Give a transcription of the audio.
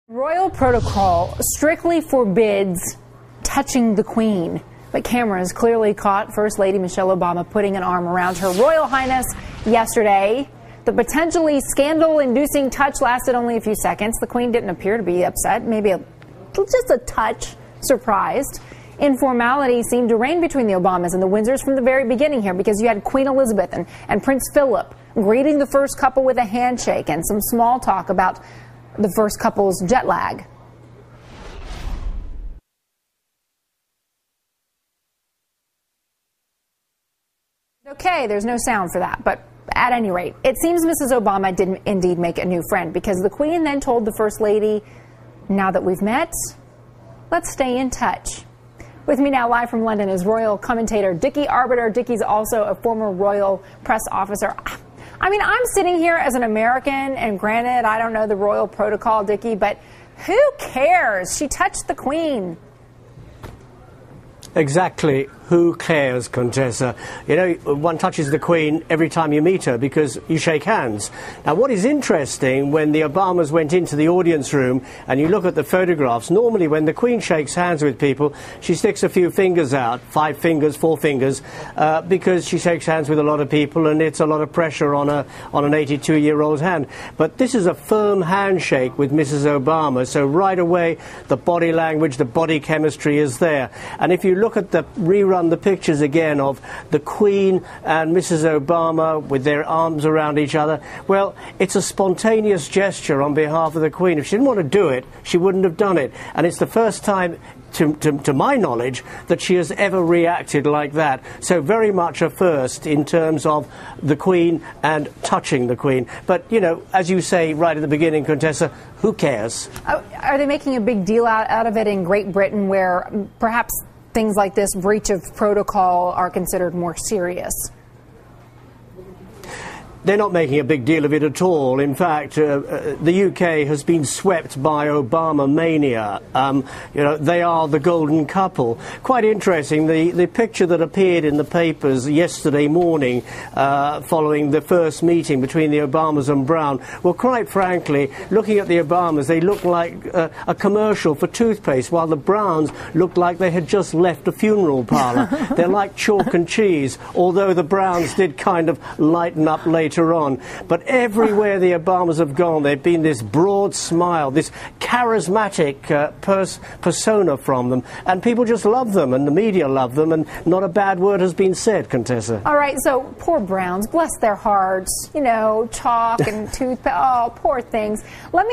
Royal protocol strictly forbids touching the Queen, but cameras clearly caught First Lady Michelle Obama putting an arm around Her Royal Highness yesterday. The potentially scandal-inducing touch lasted only a few seconds. The Queen didn't appear to be upset, maybe just a touch surprised. Informality seemed to reign between the Obamas and the Windsors from the very beginning here, because you had Queen Elizabeth and Prince Philip greeting the first couple with a handshake and some small talk about the first couple's jet lag. Okay, there's no sound for that, but at any rate, it seems Mrs. Obama did indeed make a new friend, because the Queen then told the First Lady, "Now that we've met, let's stay in touch." With me now live from London is royal commentator Dickie Arbiter. Dickie's also a former royal press officer. I mean, I'm sitting here as an American, and granted, I don't know the royal protocol, Dickie, but who cares? She touched the Queen. Exactly. Who cares, Contessa? You know, one touches the Queen every time you meet her because you shake hands. Now, what is interesting, when the Obamas went into the audience room and you look at the photographs, normally when the Queen shakes hands with people, she sticks a few fingers out, 5 fingers, 4 fingers, because she shakes hands with a lot of people and it's a lot of pressure on an 82-year-old hand. But this is a firm handshake with Mrs. Obama, so right away the body language, the body chemistry is there. And if you look at the rerun the pictures again of the Queen and Mrs. Obama with their arms around each other, well, it's a spontaneous gesture on behalf of the Queen. If she didn't want to do it, she wouldn't have done it. And it's the first time, to my knowledge, that she has ever reacted like that. So very much a first in terms of the Queen and touching the Queen. But, you know, as you say right at the beginning, Contessa, who cares? Are they making a big deal out of it in Great Britain, where perhaps things like this breach of protocol are considered more serious? They're not making a big deal of it at all. In fact, the UK has been swept by Obama mania. You know, they are the golden couple. Quite interesting, the picture that appeared in the papers yesterday morning following the first meeting between the Obamas and Brown, well, quite frankly, looking at the Obamas, they looked like a commercial for toothpaste, while the Browns looked like they had just left a funeral parlour. They're like chalk and cheese, although the Browns did kind of lighten up later on. But everywhere the Obamas have gone, they've been this broad smile, this charismatic persona from them, and people just love them, and the media love them, and not a bad word has been said, Contessa. All right, so poor Browns, bless their hearts, you know, chalk and toothpaste, oh, poor things. Let me